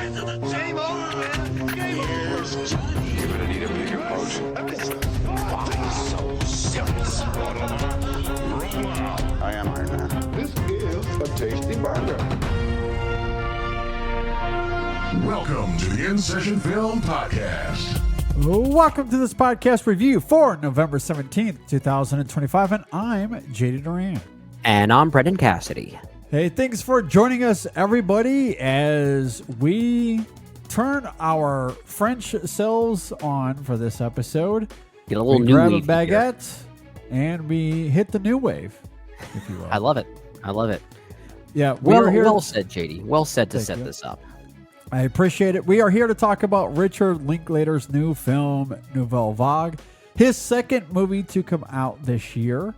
Game over, man. Game over. You're gonna need a bigger boat. So serious. I am Iron Man. This is a tasty burger. Welcome to the In Session Film Podcast. Welcome to this podcast review for November 17th, 2025, and I'm JD Duran. And I'm Brendan Cassidy. Hey, thanks for joining us, everybody, as we turn our French selves on for this episode. Get a little we new grab a wave here. baguette, and we hit the new wave, if you will. I love it. I love it. Yeah, we are here. Well said, JD. Well said to Thank set you. this up. I appreciate it. We are here to talk about Richard Linklater's new film, Nouvelle Vague, his second movie to come out this year.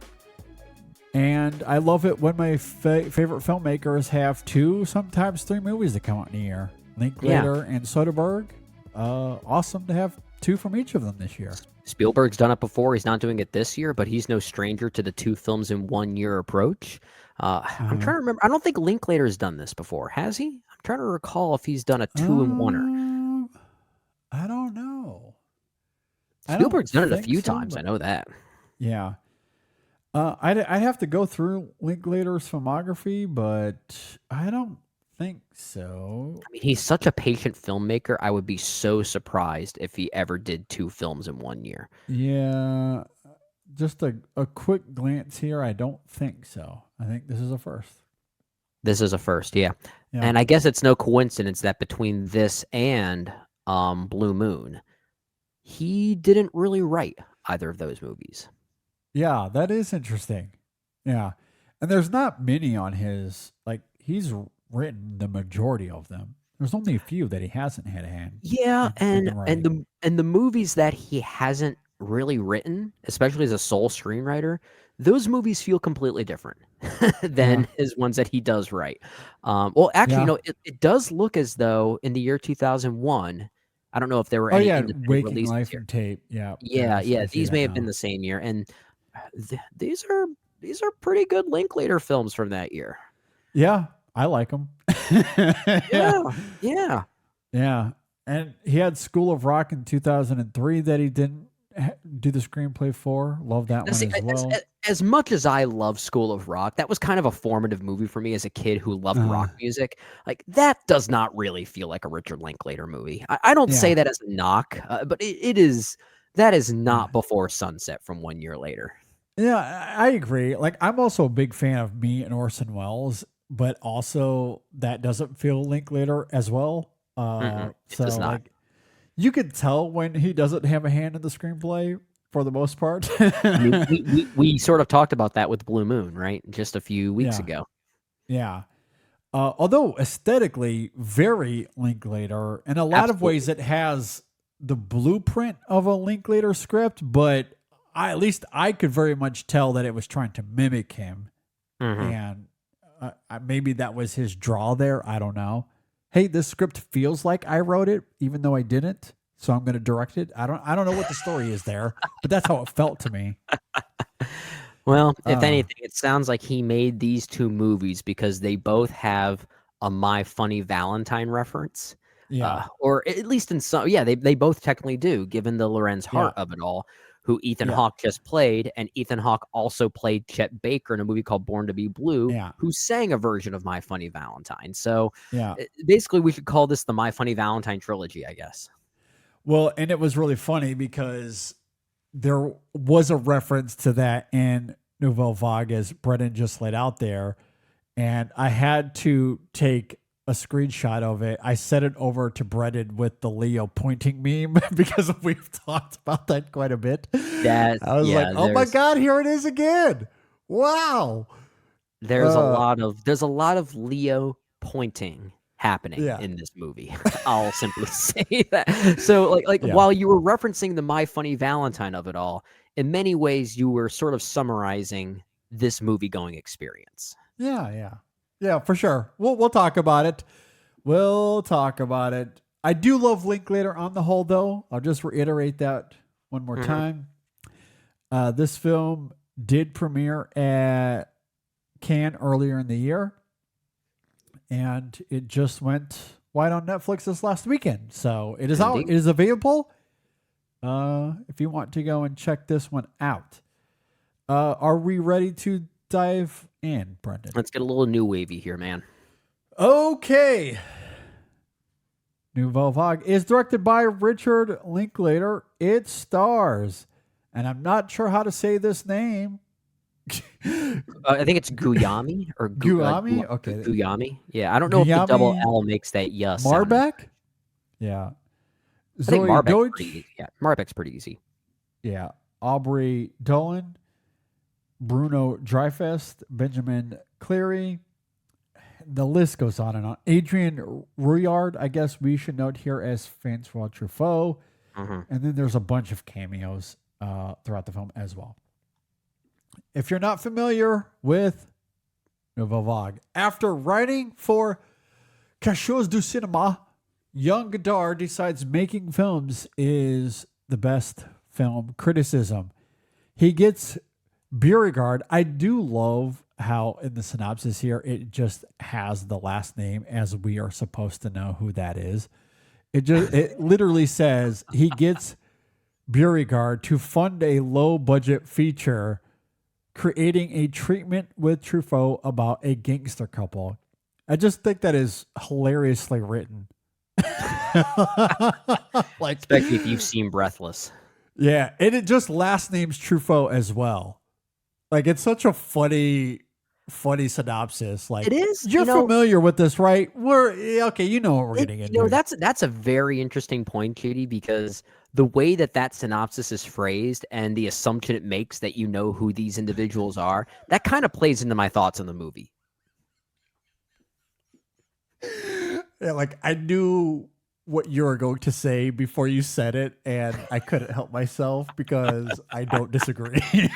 And I love it when my favorite filmmakers have two, sometimes three movies that come out in a year. Linklater and Soderbergh. Awesome to have two from each of them this year. Spielberg's done it before. He's not doing it this year, but he's no stranger to the two films in 1 year approach. I'm trying to remember. I don't think Linklater's done this before. Has he? I'm trying to recall if he's done a two-in-oneer. I don't know. Spielberg's done it a think few so, times. but- I know that. Yeah. I'd have to go through Linklater's filmography, but I don't think so. I mean, he's such a patient filmmaker. I would be so surprised if he ever did two films in 1 year. Yeah. Just a quick glance here. I don't think so. I think this is a first. This is a first, yeah. Yeah. And I guess it's no coincidence that between this and Blue Moon, he didn't really write either of those movies. Yeah, that is interesting. Yeah. And there's not many on his, he's written the majority of them. There's only a few that he hasn't had a hand. Yeah, in and writing. the movies that he hasn't really written, especially as a sole screenwriter, those movies feel completely different than his ones that he does write. Well, actually, Yeah. it does look as though in the year 2001, I don't know if there were any independent Waking releases Life here. and Tape. Yeah. Yeah, I see these that may have now. been the same year, and these are pretty good Linklater films from that year. Yeah, I like them. Yeah. Yeah. And he had School of Rock in 2003 that he didn't do the screenplay for. Love that one See, as well. as much as I love School of Rock, that was kind of a formative movie for me as a kid who loved rock music. Like, that does not really feel like a Richard Linklater movie. I don't say that as a knock, but that is not Before Sunset from 1 year later. Yeah, I agree. I'm also a big fan of Me and Orson Welles, but also that doesn't feel Linklater as well. It does not. You could tell when he doesn't have a hand in the screenplay for the most part. I mean, we sort of talked about that with Blue Moon, right? Just a few weeks ago. Yeah. Although aesthetically very Linklater, in a lot of ways it has the blueprint of a Linklater script, but at least I could very much tell that it was trying to mimic him. And maybe that was his draw there. I don't know. Hey, this script feels like I wrote it, even though I didn't. So I'm going to direct it. I don't know what the story is there, but that's how it felt to me. Well, if anything, it sounds like he made these two movies because they both have a My Funny Valentine reference. Yeah. Or at least in some, they both technically do, given the Lorenz Hart of it all, who Ethan Hawke just played, and Ethan Hawke also played Chet Baker in a movie called Born to Be Blue, who sang a version of My Funny Valentine. So basically we should call this the My Funny Valentine trilogy, I guess. Well, and it was really funny because there was a reference to that in Nouvelle Vague, as Brendan just laid out there, and I had to take a screenshot of it. I sent it over to Brendan with the Leo pointing meme because we've talked about that quite a bit. I was like, oh my God, here it is again. Wow. There's a lot of Leo pointing happening in this movie. I'll simply say that. So while you were referencing the My Funny Valentine of it all, in many ways you were sort of summarizing this movie going experience. Yeah, for sure. We'll talk about it. I do love Linklater on the whole, though. I'll just reiterate that one more time. This film did premiere at Cannes earlier in the year, and it just went wide on Netflix this last weekend. So it is out. Indeed. It is available. If you want to go and check this one out. Are we ready to dive in, Brendan? Let's get a little new wavy here, man. Okay. Nouvelle Vague is directed by Richard Linklater. It stars, and I'm not sure how to say this name. I think it's Guyami or Guyami? Okay. Guyami. Yeah, I don't know if the double L makes that yes. Marbeck? Yeah. I think Zoe Marbeck's Deutsch? pretty easy. Yeah, Marbeck's pretty easy. Yeah. Aubrey Dolan, Bruno Dreyfus, Benjamin Cleary. The list goes on and on. Adrian Rouillard, I guess we should note here as Francois Truffaut. And then there's a bunch of cameos throughout the film as well. If you're not familiar with Nouvelle Vague, after writing for Quelque chose du cinéma, young Godard decides making films is the best film criticism. He gets Beauregard. I do love how in the synopsis here it just has the last name, as we are supposed to know who that is. It literally says he gets Beauregard to fund a low budget feature creating a treatment with Truffaut about a gangster couple. I just think that is hilariously written. Like, especially if you've seen Breathless. Yeah, and it just last names Truffaut as well. Like, it's such a funny synopsis. Like, it is. You're familiar with this, right? Okay. You know what we're getting into. That's a very interesting point, JD, because the way that synopsis is phrased and the assumption it makes that you know who these individuals are, that kind of plays into my thoughts on the movie. Yeah, like I knew what you were going to say before you said it, and I couldn't help myself because I don't disagree.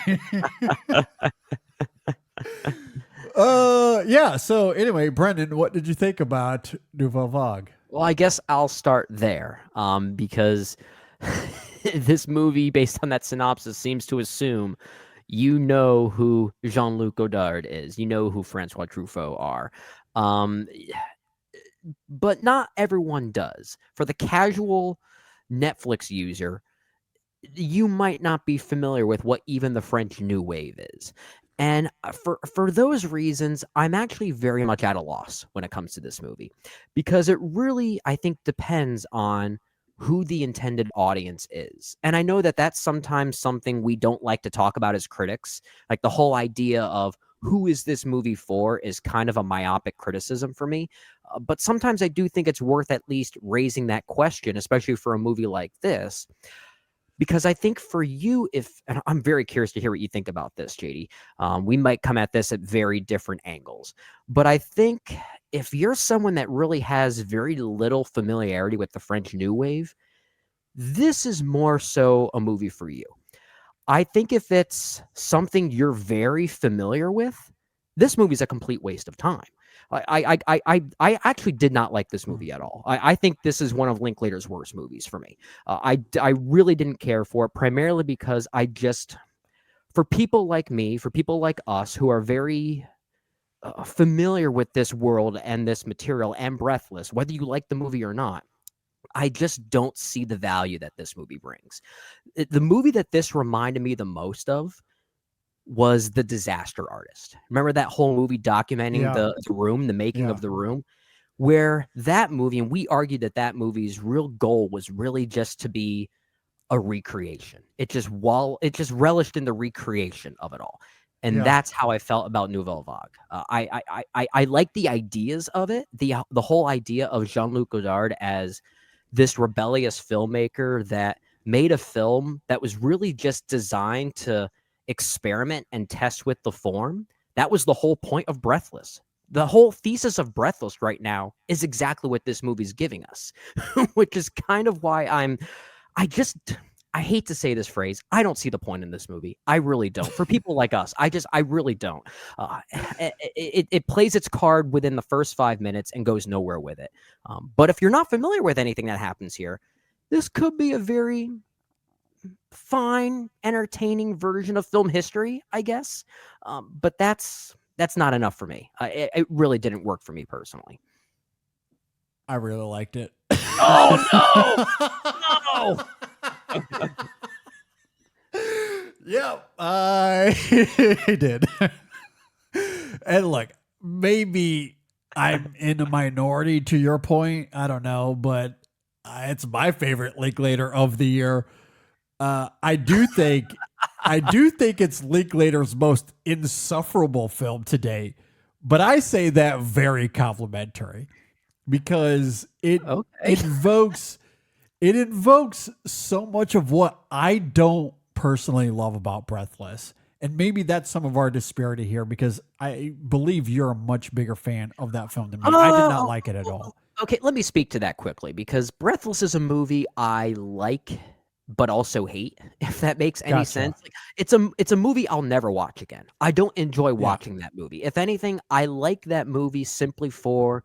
Yeah. So anyway, Brendan, what did you think about Nouvelle Vague? Well, I guess I'll start there, because this movie, based on that synopsis, seems to assume you know who Jean-Luc Godard is. You know who Francois Truffaut are. But not everyone does. For the casual Netflix user, you might not be familiar with what even the French New Wave is. And for those reasons, I'm actually very much at a loss when it comes to this movie, because it really, I think, depends on who the intended audience is. And I know that that's sometimes something we don't like to talk about as critics. Like, the whole idea of who is this movie for is kind of a myopic criticism for me. But sometimes I do think it's worth at least raising that question, especially for a movie like this. Because I think for you, and I'm very curious to hear what you think about this, JD. We might come at this at very different angles. But I think if you're someone that really has very little familiarity with the French New Wave, this is more so a movie for you. I think if it's something you're very familiar with, this movie's a complete waste of time. I actually did not like this movie at all. I think this is one of Linklater's worst movies for me. I really didn't care for it, primarily because for people like me, for people like us who are very familiar with this world and this material and Breathless, whether you like the movie or not, I just don't see the value that this movie brings. The movie that this reminded me the most of was The Disaster Artist. Remember that whole movie documenting the room, the making of The Room, where that movie, and we argued that movie's real goal was really just to be a recreation. It just relished in the recreation of it all. And that's how I felt about Nouvelle Vague. I like the ideas of it, the whole idea of Jean-Luc Godard as this rebellious filmmaker that made a film that was really just designed to experiment and test with the form. That was the whole point of Breathless. The whole thesis of Breathless right now is exactly what this movie's giving us, which is kind of why I hate to say this phrase. I don't see the point in this movie. I really don't. For people like us, I really don't. It plays its card within the first 5 minutes and goes nowhere with it. But if you're not familiar with anything that happens here, this could be a very fine, entertaining version of film history, I guess. But that's not enough for me. It really didn't work for me personally. I really liked it. Oh no! No! Yep, I did. And look, maybe I'm in a minority to your point. I don't know, but it's my favorite Linklater of the year. I do think it's Linklater's most insufferable film to date, but I say that very complimentary because it invokes so much of what I don't personally love about Breathless. And maybe that's some of our disparity here because I believe you're a much bigger fan of that film than me. I did not like it at all. Okay, let me speak to that quickly because Breathless is a movie I like but also hate, if that makes any sense. Like, it's a movie I'll never watch again. I don't enjoy watching that movie. If anything, I like that movie simply for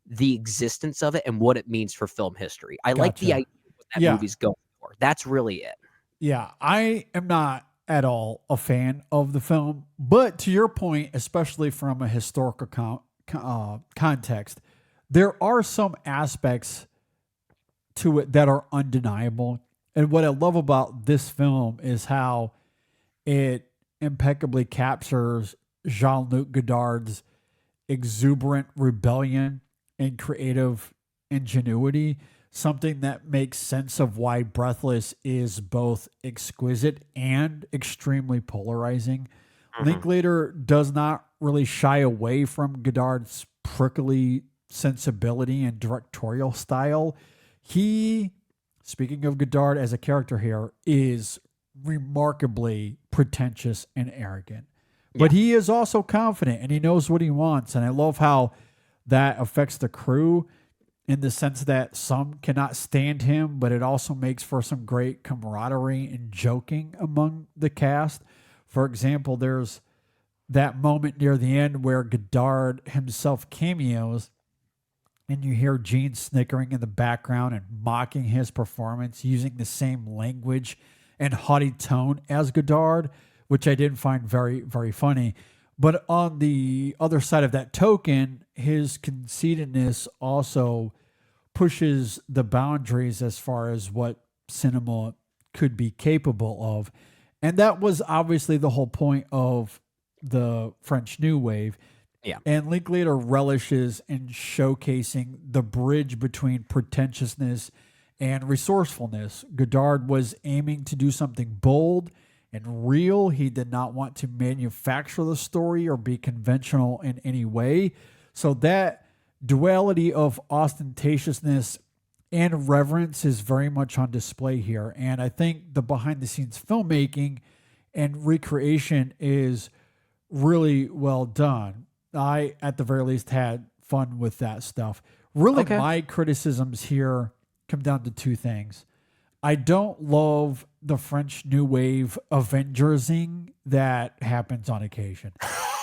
the existence of it and what it means for film history. I like the idea of what that movie's going for. That's really it. Yeah, I am not at all a fan of the film, but to your point, especially from a historical context, there are some aspects to it that are undeniable. And what I love about this film is how it impeccably captures Jean-Luc Godard's exuberant rebellion and creative ingenuity, something that makes sense of why Breathless is both exquisite and extremely polarizing. Linklater does not really shy away from Godard's prickly sensibility and directorial style. He, speaking of Godard as a character here, is remarkably pretentious and arrogant. But he is also confident and he knows what he wants. And I love how that affects the crew in the sense that some cannot stand him, but it also makes for some great camaraderie and joking among the cast. For example, there's that moment near the end where Godard himself cameos and you hear Gene snickering in the background and mocking his performance using the same language and haughty tone as Godard, which I didn't find very, very funny. But on the other side of that token, his conceitedness also pushes the boundaries as far as what cinema could be capable of. And that was obviously the whole point of the French New Wave. Yeah. And Linklater relishes in showcasing the bridge between pretentiousness and resourcefulness. Godard was aiming to do something bold and real. He did not want to manufacture the story or be conventional in any way. So that duality of ostentatiousness and reverence is very much on display here. And I think the behind the scenes filmmaking and recreation is really well done. I, at the very least, had fun with that stuff. Really, my criticisms here come down to two things. I don't love the French New Wave Avengersing that happens on occasion.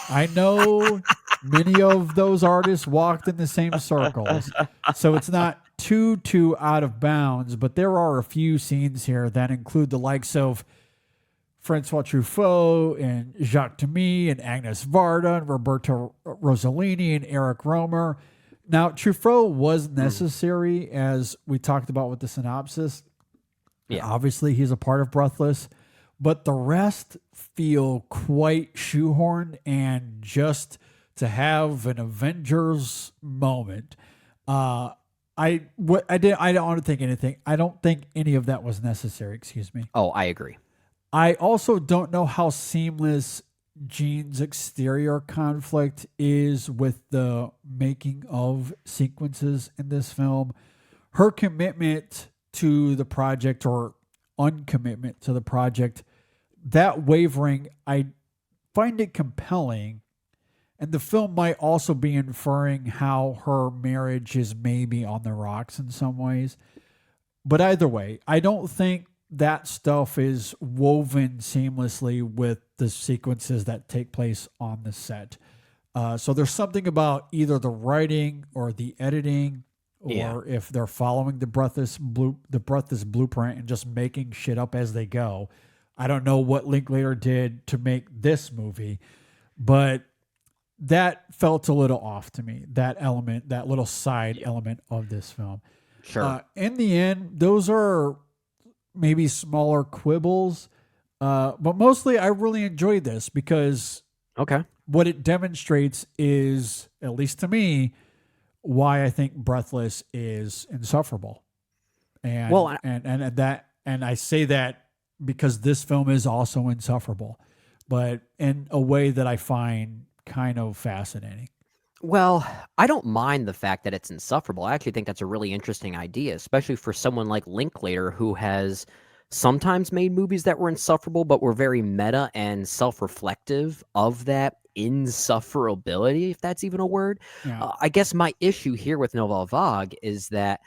I know many of those artists walked in the same circles, so it's not too out of bounds, but there are a few scenes here that include the likes of Francois Truffaut and Jacques Demy and Agnes Varda and Roberto Rossellini and Eric Romer. Now, Truffaut was necessary, as we talked about with the synopsis. Yeah. Obviously, he's a part of Breathless, but the rest feel quite shoehorned and just to have an Avengers moment. I don't think anything. I don't think any of that was necessary. Excuse me. Oh, I agree. I also don't know how seamless Jean's exterior conflict is with the making of sequences in this film. Her commitment to the project or uncommitment to the project, that wavering, I find it compelling. And the film might also be inferring how her marriage is maybe on the rocks in some ways. But either way, I don't think that stuff is woven seamlessly with the sequences that take place on the set. So there's something about either the writing or the editing, or if they're following the Breathless blueprint and just making shit up as they go. I don't know what Linklater did to make this movie, but that felt a little off to me. That element, that little side element of this film. Sure. In the end, those are maybe smaller quibbles, but mostly I really enjoyed this because what it demonstrates is, at least to me, why I think Breathless is insufferable. And and I say that because this film is also insufferable, but in a way that I find kind of fascinating. Well, I don't mind the fact that it's insufferable. I actually think that's a really interesting idea, especially for someone like Linklater, who has sometimes made movies that were insufferable, but were very meta and self-reflective of that insufferability, if that's even a word. Yeah. I guess my issue here with Nouvelle Vague is that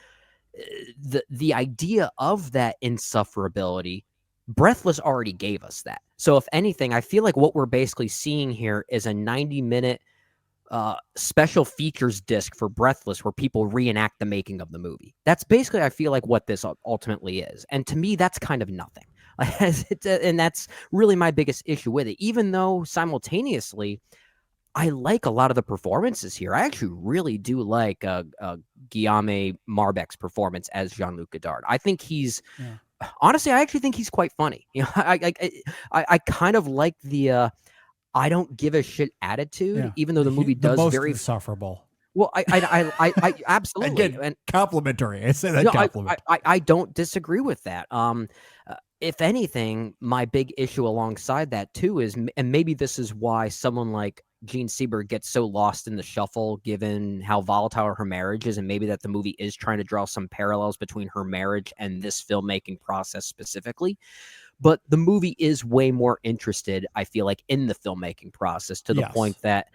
the idea of that insufferability, Breathless already gave us that. So if anything, I feel like what we're basically seeing here is a 90-minute special features disc for Breathless where people reenact the making of the movie. That's basically, I feel like, what this ultimately is. And to me, that's kind of nothing. And that's really my biggest issue with it, even though simultaneously I like a lot of the performances here. I actually really do like Guillaume Marbec's performance as Jean-Luc Godard. I think he's honestly, I actually think he's quite funny. You know, I kind of like the I don't give a shit attitude, even though the movie does most very insufferable. Well. I absolutely Again, and complimentary. I say that compliment. I don't disagree with that. If anything, my big issue alongside that too is, and maybe this is why someone like Gene Sieber gets so lost in the shuffle, given how volatile her marriage is, and maybe that the movie is trying to draw some parallels between her marriage and this filmmaking process specifically. But the movie is way more interested, I feel like, in the filmmaking process, to the point that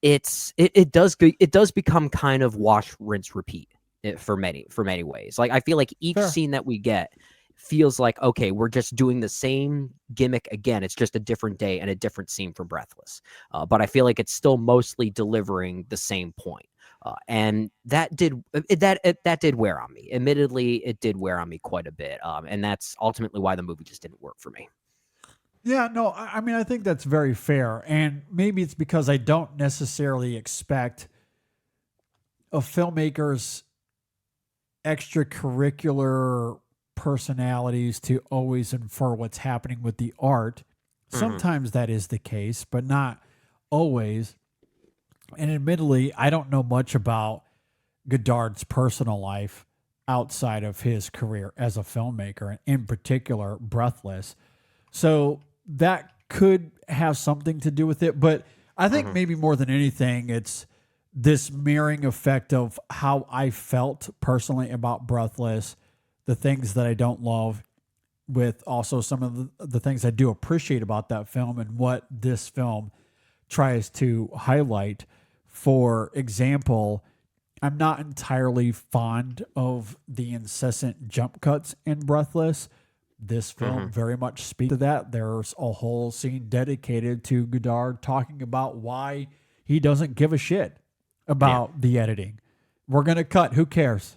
it does become kind of wash, rinse, repeat for many ways. Like, I feel like each scene that we get feels like, okay, we're just doing the same gimmick again. It's just a different day and a different scene for Breathless. But I feel like it's still mostly delivering the same point. And that did wear on me. Admittedly, it did wear on me quite a bit. And that's ultimately why the movie just didn't work for me. Yeah, no, I mean, I think that's very fair. And maybe it's because I don't necessarily expect a filmmaker's extracurricular personalities to always infer what's happening with the art. Sometimes that is the case, but not always. And admittedly, I don't know much about Godard's personal life outside of his career as a filmmaker, and in particular, Breathless. So that could have something to do with it. But I think maybe more than anything, it's this mirroring effect of how I felt personally about Breathless, the things that I don't love, with also some of the things I do appreciate about that film and what this film tries to highlight. For example, I'm not entirely fond of the incessant jump cuts in Breathless. This film very much speaks to that. There's a whole scene dedicated to Godard talking about why he doesn't give a shit about the editing. We're going to cut. Who cares?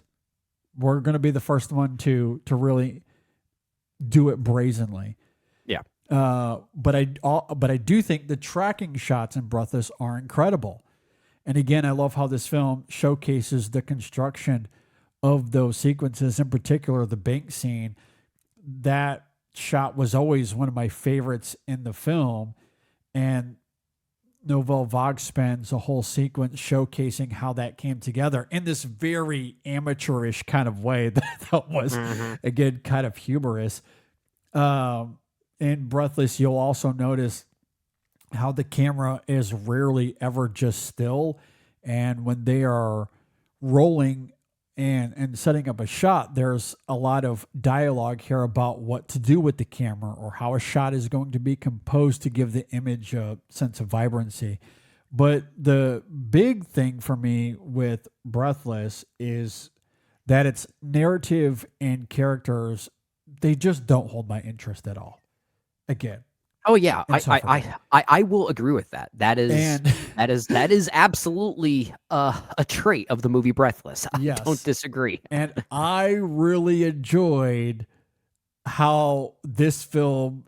We're going to be the first one to really do it brazenly. Yeah. But I do think the tracking shots in Breathless are incredible. And again, I love how this film showcases the construction of those sequences, in particular the bank scene. That shot was always one of my favorites in the film. And Nouvelle Vague spends a whole sequence showcasing how that came together in this very amateurish kind of way that was, again, kind of humorous. In Breathless, you'll also notice how the camera is rarely ever just still. And when they are rolling and setting up a shot, there's a lot of dialogue here about what to do with the camera or how a shot is going to be composed to give the image a sense of vibrancy. But the big thing for me with Breathless is that its narrative and characters, they just don't hold my interest at all. Again. Oh yeah, I will agree with that. That is absolutely a trait of the movie Breathless. I don't disagree. And I really enjoyed how this film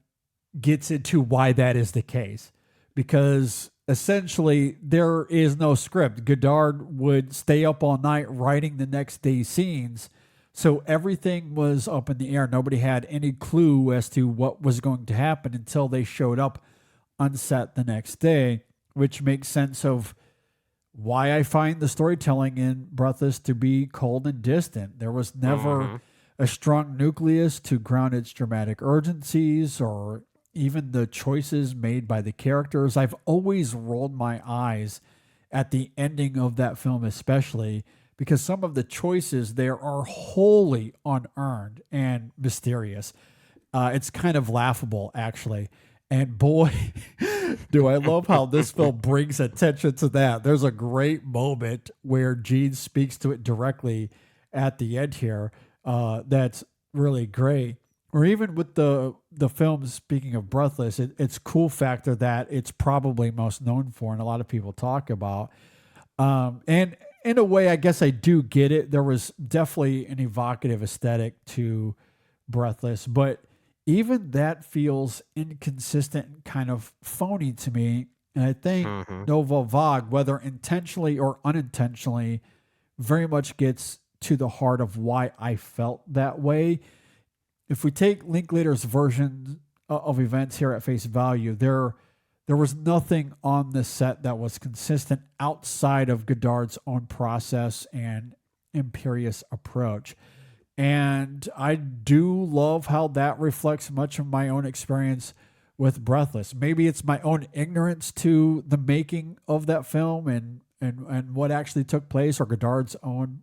gets into why that is the case, because essentially there is no script. Godard would stay up all night writing the next day's scenes. So everything was up in the air. Nobody had any clue as to what was going to happen until they showed up on set the next day, which makes sense of why I find the storytelling in Breathless to be cold and distant. There was never a strong nucleus to ground its dramatic urgencies or even the choices made by the characters. I've always rolled my eyes at the ending of that film, especially because some of the choices there are wholly unearned and mysterious. It's kind of laughable, actually. And boy, do I love how this film brings attention to that. There's a great moment where Gene speaks to it directly at the end here. That's really great. Or even with the film, speaking of Breathless, it's cool factor that it's probably most known for and a lot of people talk about. And in a way, I guess I do get it. There was definitely an evocative aesthetic to Breathless, but even that feels inconsistent and kind of phony to me. And I think Nouvelle Vague, whether intentionally or unintentionally, very much gets to the heart of why I felt that way. If we take Linklater's version of events here at face value, there was nothing on the set that was consistent outside of Godard's own process and imperious approach. And I do love how that reflects much of my own experience with Breathless. Maybe it's my own ignorance to the making of that film and what actually took place, or Godard's own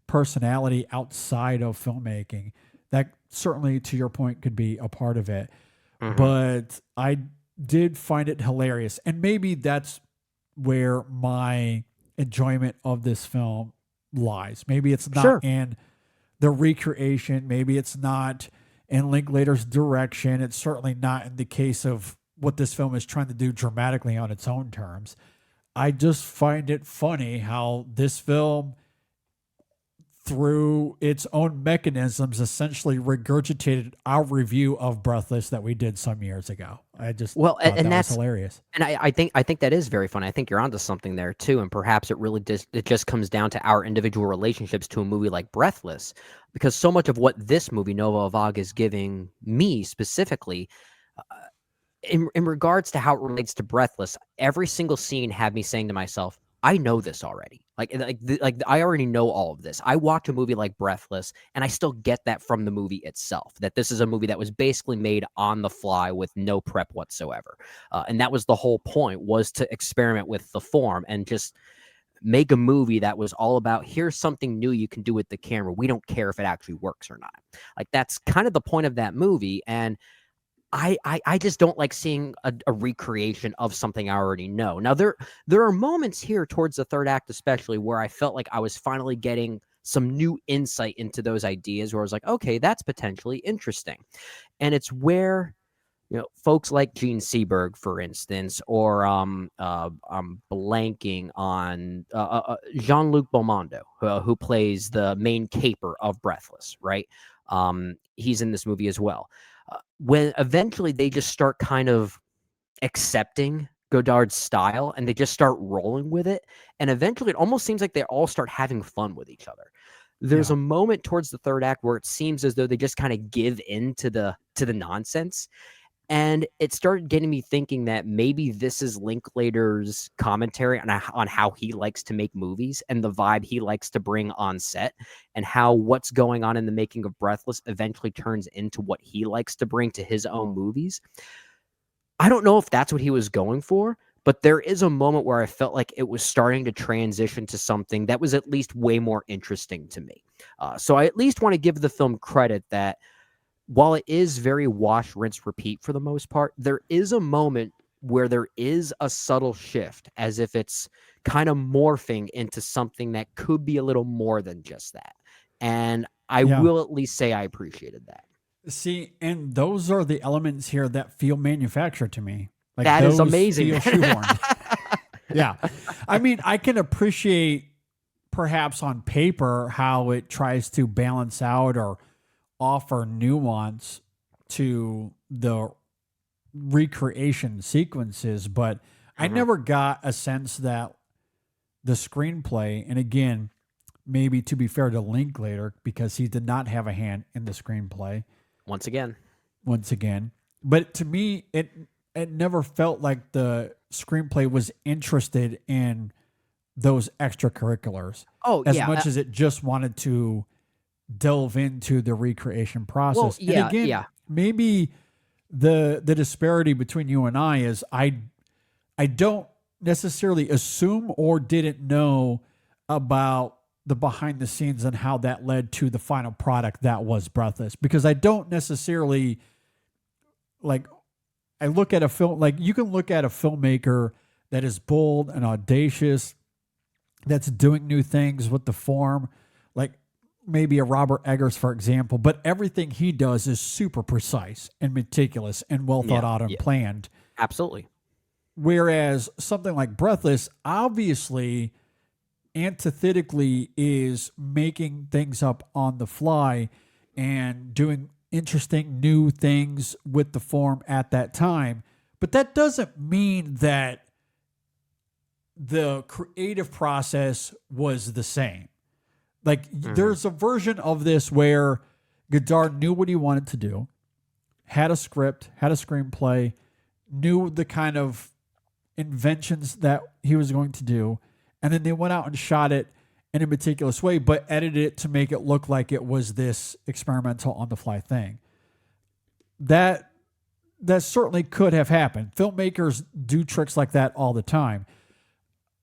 personality outside of filmmaking. That certainly, to your point, could be a part of it. But I did find it hilarious. And maybe that's where my enjoyment of this film lies. Maybe it's not in the recreation. Maybe it's not in Linklater's direction. It's certainly not in the case of what this film is trying to do dramatically on its own terms. I just find it funny how this film, through its own mechanisms, essentially regurgitated our review of Breathless that we did some years ago. I just thought that's hilarious. And I think that is very funny. I think you're onto something there too, and perhaps it just comes down to our individual relationships to a movie like Breathless, because so much of what this movie Nouvelle Vague is giving me specifically, in regards to how it relates to Breathless, every single scene had me saying to myself, I know this already. Like I already know all of this. I watch a movie like Breathless, and I still get that from the movie itself, that this is a movie that was basically made on the fly with no prep whatsoever. And that was the whole point, was to experiment with the form and just make a movie that was all about, here's something new you can do with the camera. We don't care if it actually works or not. Like, that's kind of the point of that movie. And I just don't like seeing a recreation of something I already know. Now, there are moments here towards the third act especially where I felt like I was finally getting some new insight into those ideas, where I was like, okay, that's potentially interesting. And it's where, folks like Gene Seberg, for instance, or I'm blanking on Jean-Luc Belmondo, who plays the main caper of Breathless, right? He's in this movie as well. When eventually they just start kind of accepting Godard's style and they just start rolling with it, and eventually it almost seems like they all start having fun with each other. There's a moment towards the third act where it seems as though they just kind of give in to the nonsense. And it started getting me thinking that maybe this is Linklater's commentary on how he likes to make movies and the vibe he likes to bring on set, and how what's going on in the making of Breathless eventually turns into what he likes to bring to his own movies. I don't know if that's what he was going for, but there is a moment where I felt like it was starting to transition to something that was at least way more interesting to me. So I at least want to give the film credit that, while it is very wash, rinse, repeat for the most part, there is a moment where there is a subtle shift, as if it's kind of morphing into something that could be a little more than just that. And I will at least say I appreciated that. See, and those are the elements here that feel manufactured to me. Like, that is amazing. Feel shoehorned. Yeah. I mean, I can appreciate perhaps on paper how it tries to balance out or offer nuance to the recreation sequences, but I never got a sense that the screenplay, and again, maybe to be fair to Linklater, because he did not have a hand in the screenplay. Once again. But to me, it never felt like the screenplay was interested in those extracurriculars. As much as it just wanted to delve into the recreation process. Well, and again, maybe the disparity between you and I is I don't necessarily assume or didn't know about the behind the scenes and how that led to the final product that was Breathless, because I don't necessarily I look at a film, you can look at a filmmaker that is bold and audacious, that's doing new things with the form, like maybe a Robert Eggers, for example, but everything he does is super precise and meticulous and well thought out and planned. Absolutely. Whereas something like Breathless, obviously, antithetically, is making things up on the fly and doing interesting new things with the form at that time. But that doesn't mean that the creative process was the same. There's a version of this where Godard knew what he wanted to do, had a script, had a screenplay, knew the kind of inventions that he was going to do, and then they went out and shot it in a meticulous way, but edited it to make it look like it was this experimental on-the-fly thing. That certainly could have happened. Filmmakers do tricks like that all the time.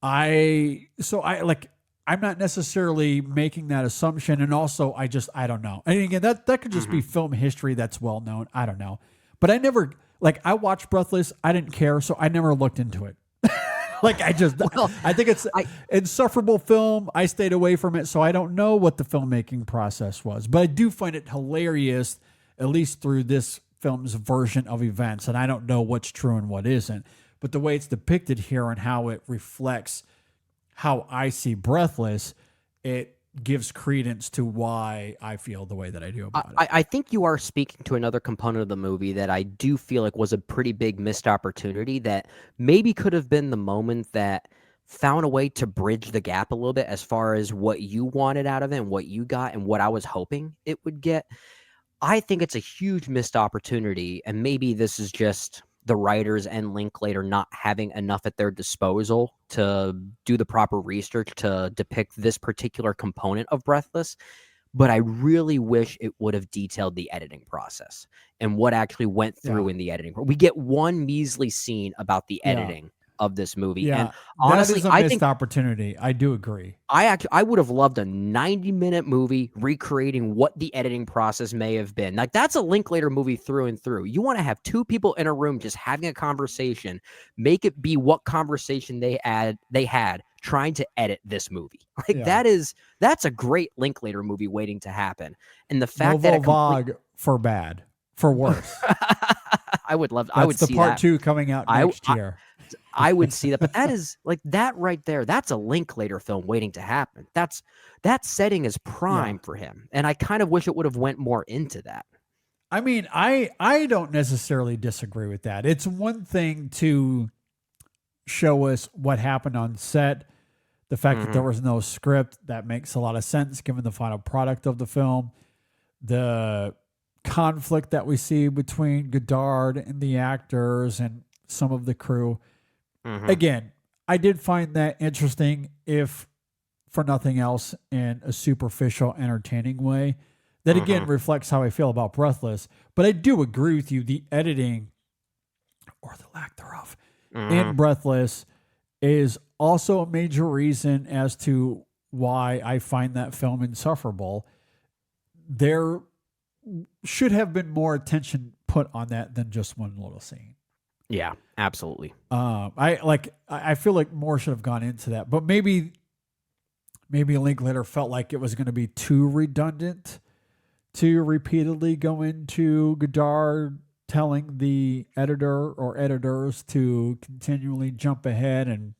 I'm not necessarily making that assumption, and also I don't know. And again, that could just be film history that's well known. I don't know, but I never I watched Breathless. I didn't care, so I never looked into it. I think it's insufferable film. I stayed away from it, so I don't know what the filmmaking process was. But I do find it hilarious, at least through this film's version of events, and I don't know what's true and what isn't. But the way it's depicted here and how it reflects how I see Breathless, it gives credence to why I feel the way that I do about it. I think you are speaking to another component of the movie that I do feel like was a pretty big missed opportunity that maybe could have been the moment that found a way to bridge the gap a little bit as far as what you wanted out of it and what you got and what I was hoping it would get. I think it's a huge missed opportunity, and maybe this is just the writers and Linklater not having enough at their disposal to do the proper research to depict this particular component of Breathless. But I really wish it would have detailed the editing process and what actually went through in the editing. We get one measly scene about the editing of this movie. Yeah, and honestly, that is a missed opportunity. I do agree. I would have loved a 90-minute movie recreating what the editing process may have been. That's a Linklater movie through and through. You want to have two people in a room just having a conversation, make it be what conversation they had trying to edit this movie. That's a great Linklater movie waiting to happen. And the fact Nouvelle Vague for bad, for worse. I would love. That's I would the see part that. 2 coming out next year. I would see that, but that is that right there. That's a Linklater film waiting to happen. That setting is prime for him, and I kind of wish it would have went more into that. I mean, I don't necessarily disagree with that. It's one thing to show us what happened on set, the fact that there was no script. That makes a lot of sense given the final product of the film, the conflict that we see between Godard and the actors and some of the crew. Again, I did find that interesting, if for nothing else, in a superficial, entertaining way. That again reflects how I feel about Breathless. But I do agree with you. The editing, or the lack thereof, in Breathless is also a major reason as to why I find that film insufferable. There should have been more attention put on that than just one little scene. Yeah, absolutely. I feel like more should have gone into that, but maybe Linklater felt like it was going to be too redundant to repeatedly go into Godard telling the editor or editors to continually jump ahead and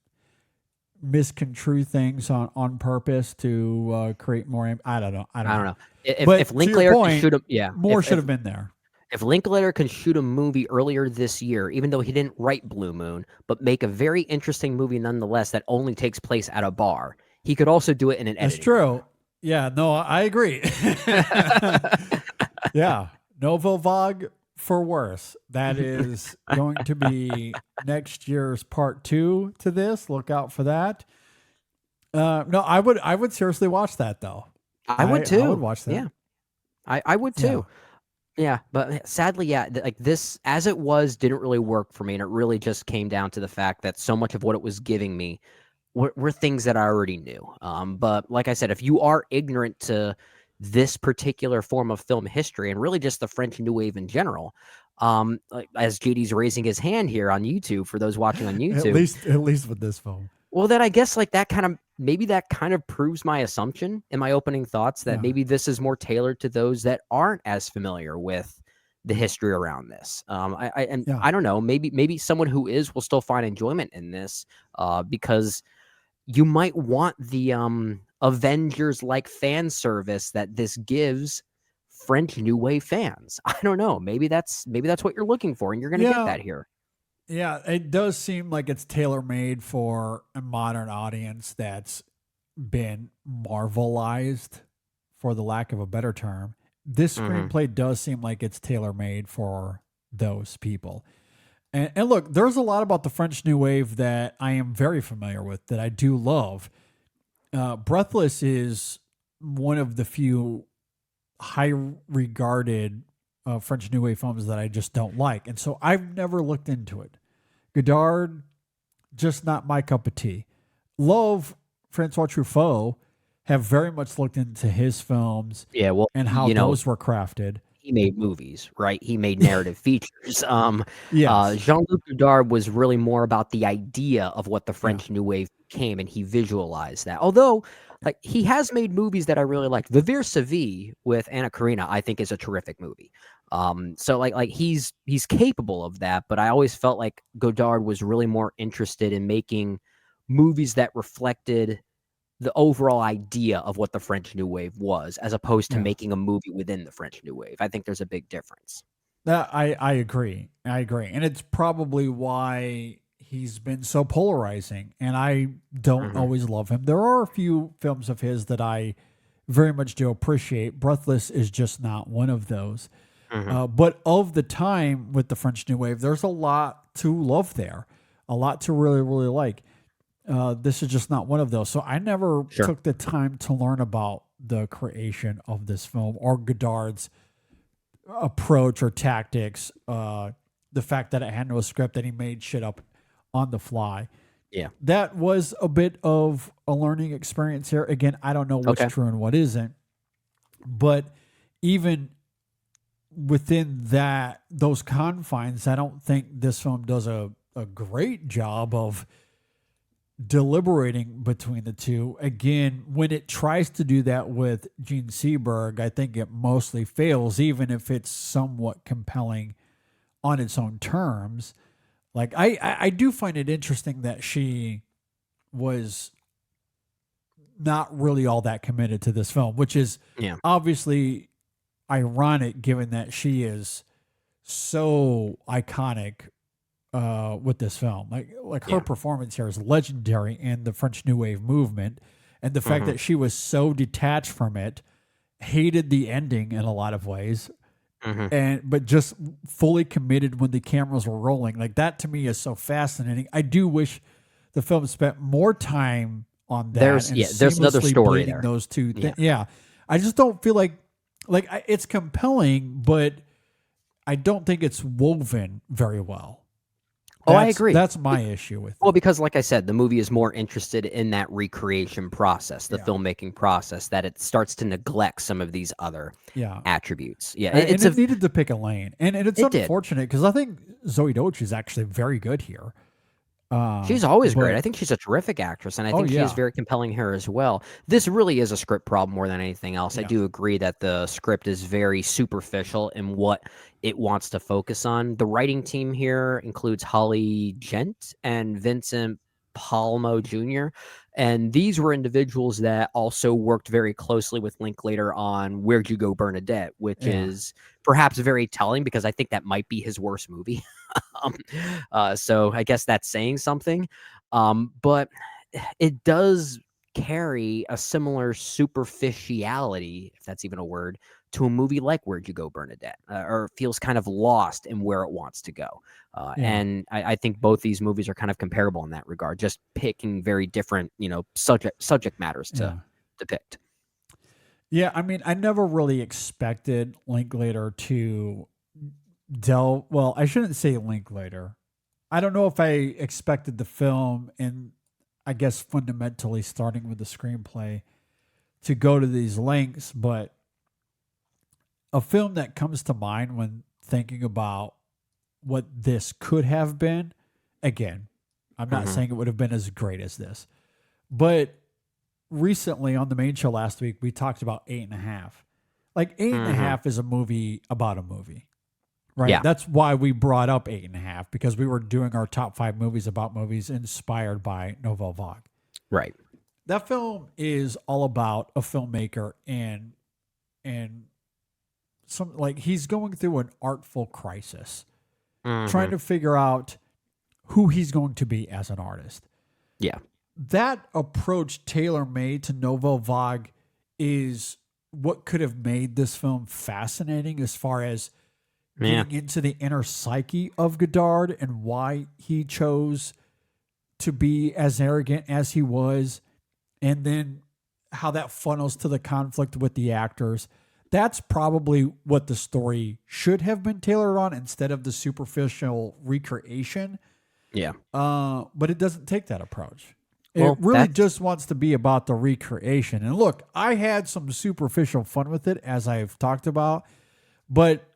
misconstrue things on purpose to create more. I don't know. If Linklater should have, more should have been there. If Linklater can shoot a movie earlier this year, even though he didn't write Blue Moon, but make a very interesting movie nonetheless that only takes place at a bar, he could also do it in an editing. That's true. Yeah, no, I agree. Yeah, Nouvelle Vague for worse. That is going to be next year's part 2 to this. Look out for that. No, I would seriously watch that though. I would too. I would watch that. Yeah, I would too. Yeah, but sadly, yeah, like this as it was didn't really work for me, and it really just came down to the fact that so much of what it was giving me were things that I already knew. But like I said, if you are ignorant to this particular form of film history and really just the French New Wave in general, like, as JD's raising his hand here on YouTube for those watching on YouTube, at least with this film. Well, then I guess like that kind of proves my assumption in my opening thoughts that maybe this is more tailored to those that aren't as familiar with the history around this. I don't know, maybe someone who is will still find enjoyment in this, because you might want the Avengers like fan service that this gives French New Wave fans. I don't know. Maybe that's what you're looking for, and you're going to get that here. Yeah, it does seem like it's tailor-made for a modern audience that's been Marvelized, for the lack of a better term. This screenplay does seem like it's tailor-made for those people. And look, there's a lot about the French New Wave that I am very familiar with, that I do love. Breathless is one of the few high-regarded French New Wave films that I just don't like. And so I've never looked into it. Godard, just not my cup of tea. Love Francois Truffaut, have very much looked into his films and how those were crafted. He made movies, right? He made narrative features. Yes. Jean-Luc Godard was really more about the idea of what the French New Wave became, and he visualized that. Although, like, he has made movies that I really liked. Vivre sa vie with Anna Karina, I think, is a terrific movie. So like he's capable of that, but I always felt like Godard was really more interested in making movies that reflected the overall idea of what the French New Wave was, as opposed to making a movie within the French New Wave. I think there's a big difference. I agree. And it's probably why he's been so polarizing, and I don't always love him. There are a few films of his that I very much do appreciate. Breathless is just not one of those. But of the time with the French New Wave, there's a lot to love there, a lot to really, really like. This is just not one of those. So I never took the time to learn about the creation of this film or Godard's approach or tactics. The fact that it had no script, that he made shit up on the fly. Yeah. That was a bit of a learning experience here. Again, I don't know what's true and what isn't. But even within those confines, I don't think this film does a great job of deliberating between the two. Again, when it tries to do that with Gene Seberg, I think it mostly fails, even if it's somewhat compelling on its own terms. Like, I do find it interesting that she was not really all that committed to this film, which is obviously ironic given that she is so iconic with this film. Like her performance here is legendary in the French New Wave movement, and the fact that she was so detached from it, hated the ending in a lot of ways, but just fully committed when the cameras were rolling. Like, that to me is so fascinating. I do wish the film spent more time on that. There's another story there. Those two I just don't feel like it's compelling, but I don't think it's woven very well. I agree. That's my issue with it. Well, because like I said, the movie is more interested in that recreation process, the filmmaking process, that it starts to neglect some of these other attributes. Yeah, and it needed to pick a lane. And it's unfortunate because I think Zoe Deutsch is actually very good here. She's always great. I think she's a terrific actress, and I think she is very compelling here as well. This really is a script problem more than anything else. I do agree that the script is very superficial in what it wants to focus on. The writing team here includes Holly Gent and Vincent Palmo Jr. And these were individuals that also worked very closely with Linklater on Where'd You Go, Bernadette, which is perhaps very telling because I think that might be his worst movie. So I guess that's saying something. But it does carry a similar superficiality, if that's even a word, to a movie like Where'd You Go, Bernadette, or feels kind of lost in where it wants to go. And I think both these movies are kind of comparable in that regard, just picking very different, subject matters to depict. Yeah, I mean, I never really expected Linklater to delve. Well, I shouldn't say Linklater. I don't know if I expected the film, and I guess fundamentally starting with the screenplay, to go to these lengths, but a film that comes to mind when thinking about what this could have been, again, I'm not saying it would have been as great as this, but recently on the main show last week, we talked about 8.5. Like 8.5 is a movie about a movie, right? Yeah. That's why we brought up 8.5, because we were doing our top 5 movies about movies inspired by Nouvelle Vague. Right. That film is all about a filmmaker and some, like, he's going through an artful crisis, trying to figure out who he's going to be as an artist. Yeah. That approach tailor-made to Nouvelle Vague is what could have made this film fascinating as far as getting into the inner psyche of Godard and why he chose to be as arrogant as he was, and then how that funnels to the conflict with the actors. That's probably what the story should have been tailored on instead of the superficial recreation. Yeah. But it doesn't take that approach. It really just wants to be about the recreation. And look, I had some superficial fun with it, as I've talked about. But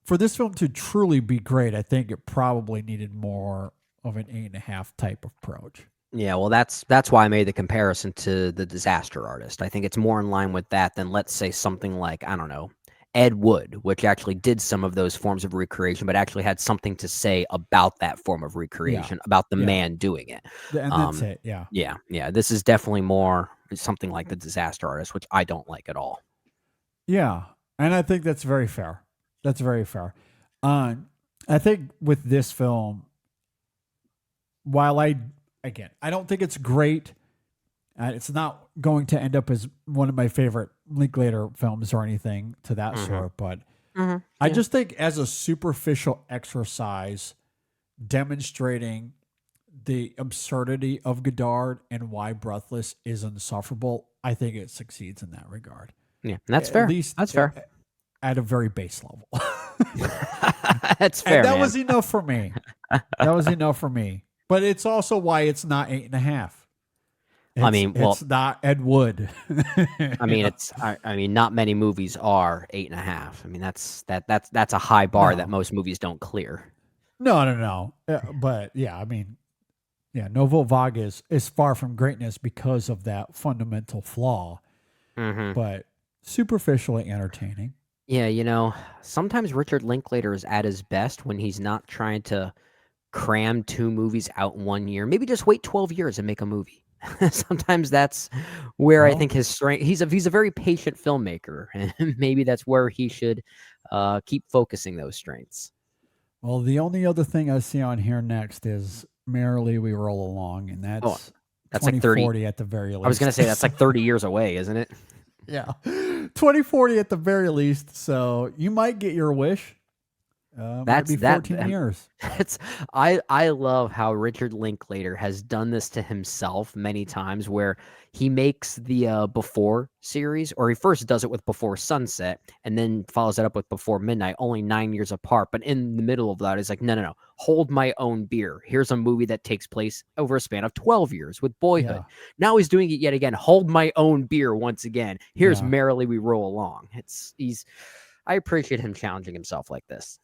for this film to truly be great, I think it probably needed more of an 8.5 type approach. Yeah, well, that's why I made the comparison to The Disaster Artist. I think it's more in line with that than, let's say, something like, I don't know, Ed Wood, which actually did some of those forms of recreation, but actually had something to say about that form of recreation, about the man doing it. And that's it, yeah. Yeah. This is definitely more something like The Disaster Artist, which I don't like at all. Yeah, and I think that's very fair. That's very fair. I think with this film, while I don't think it's great. It's not going to end up as one of my favorite Linklater films or anything to that sort, but I just think as a superficial exercise demonstrating the absurdity of Godard and why Breathless is insufferable, I think it succeeds in that regard. Yeah, that's fair. At least that's fair. At a very base level. That's fair. And that was enough for me. But it's also why it's not 8.5. It's not Ed Wood. I mean, not many movies are 8.5. I mean, that's a high bar that most movies don't clear. No. But Nouvelle Vague is far from greatness because of that fundamental flaw. But superficially entertaining. Yeah, sometimes Richard Linklater is at his best when he's not trying to cram 2 movies out in 1 year. Maybe just wait 12 years and make a movie. Sometimes that's where I think his strength. He's a very patient filmmaker, and maybe that's where he should keep focusing those strengths. Well, the only other thing I see on here next is Merrily We Roll Along, and that's like 2040 at the very least. I was going to say that's like 30 years away, isn't it? Yeah, 2040 at the very least. So you might get your wish. Might be 14 years. I love how Richard Linklater has done this to himself many times, where he makes the Before series, or he first does it with Before Sunset, and then follows it up with Before Midnight, only 9 years apart. But in the middle of that, he's like, no, Hold My Own Beer. Here's a movie that takes place over a span of 12 years with Boyhood. Yeah. Now he's doing it yet again. Hold My Own Beer once again. Here's Merrily We Roll Along. I appreciate him challenging himself like this.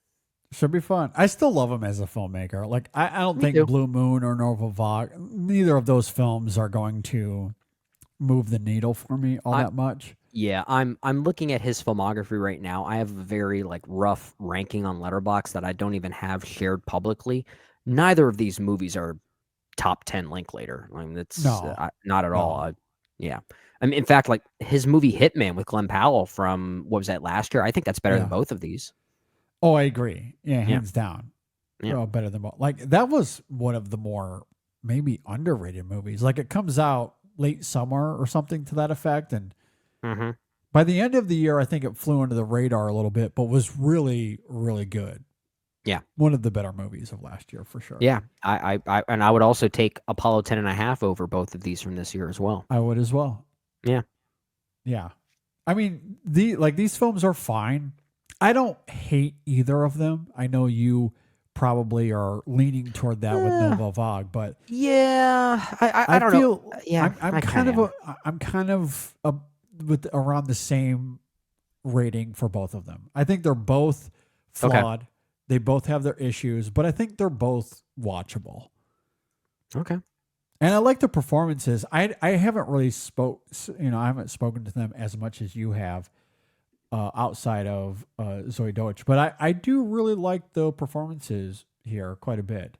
Should be fun. I still love him as a filmmaker. Like I don't think Blue Moon or Nouvelle Vague, neither of those films are going to move the needle for me that much. Yeah, I'm looking at his filmography right now. I have a very rough ranking on Letterboxd that I don't even have shared publicly. Neither of these movies are top 10 Linklater. I mean, it's No. not at No. all. Yeah. I mean, in fact, like his movie Hitman with Glenn Powell from, what was that, last year? I think that's better than both of these. Oh, I agree. Yeah, hands down. Yeah. Better than both. Like, that was one of the more maybe underrated movies. Like, it comes out late summer or something to that effect. And by the end of the year, I think it flew under the radar a little bit, but was really, really good. Yeah. One of the better movies of last year, for sure. Yeah. I would also take Apollo 10.5 over both of these from this year as well. I would as well. Yeah. Yeah. I mean, these films are fine. I don't hate either of them. I know you probably are leaning toward that with Nouvelle Vague, but yeah, I don't feel, know. Yeah, I'm kind of with around the same rating for both of them. I think they're both flawed. Okay. They both have their issues, but I think they're both watchable. Okay. And I like the performances. I haven't really I haven't spoken to them as much as you have. Outside of Zoe Deutsch, but I do really like the performances here quite a bit.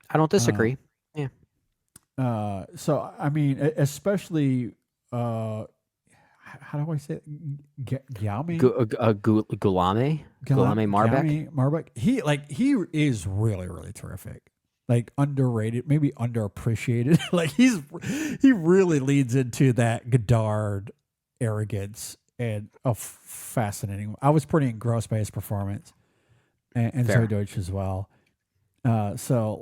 I don't disagree. So I mean, especially how do I say it? Guillaume Marbach. He is really, really terrific. Like underrated, maybe underappreciated. Like he really leads into that Godard arrogance. And fascinating. I was pretty engrossed by his performance, and Zoe Deutsch as well. So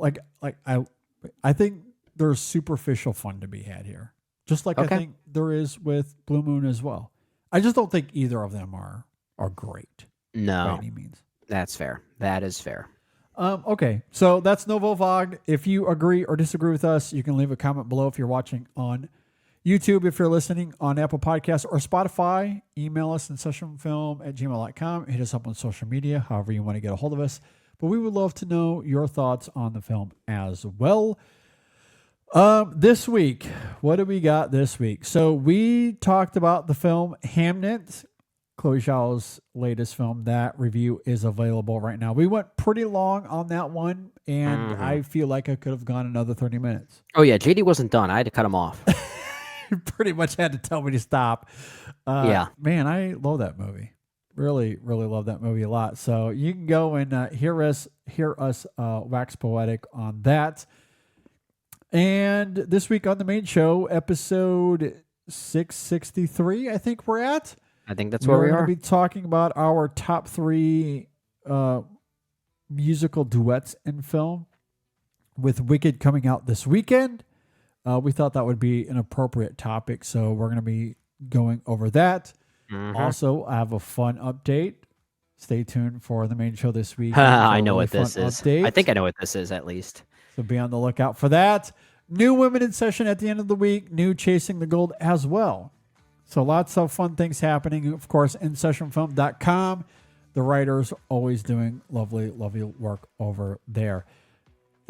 I think there's superficial fun to be had here, just like I think there is with Blue Moon as well. I just don't think either of them are great. No, by any means. That's fair. That is fair. Okay, so that's Nouvelle Vague. If you agree or disagree with us, you can leave a comment below if you're watching on YouTube. If you're listening on Apple Podcasts or Spotify, email us in sessionfilm@gmail.com. Hit us up on social media, however you want to get a hold of us. But we would love to know your thoughts on the film as well. This week, what do we got this week? So we talked about the film Hamnet, Chloe Zhao's latest film. That review is available right now. We went pretty long on that one, and I feel like I could have gone another 30 minutes. Oh, yeah. JD wasn't done. I had to cut him off. Pretty much had to tell me to stop. Man, I love that movie. Really, really love that movie a lot. So you can go and hear us wax poetic on that. And this week on the main show, episode 663, I think we're at. I think that's where we are. We're going to be talking about our top 3 musical duets in film, with Wicked coming out this weekend. We thought that would be an appropriate topic, so we're going to be going over that. Also, I have a fun update. Stay tuned for the main show this week. I know what this is. Update. I think I know what this is, at least. So be on the lookout for that. New Women in Session at the end of the week. New Chasing the Gold as well. So lots of fun things happening, of course, in sessionfilm.com. The writers always doing lovely, lovely work over there.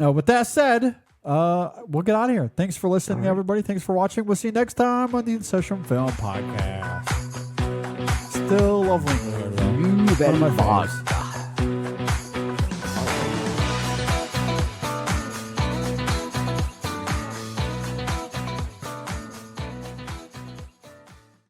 Now, with that said, we'll get out of here. Thanks for listening, everybody. Thanks for watching. We'll see you next time on the In Session Film Podcast. Still lovely. Nouvelle Vague.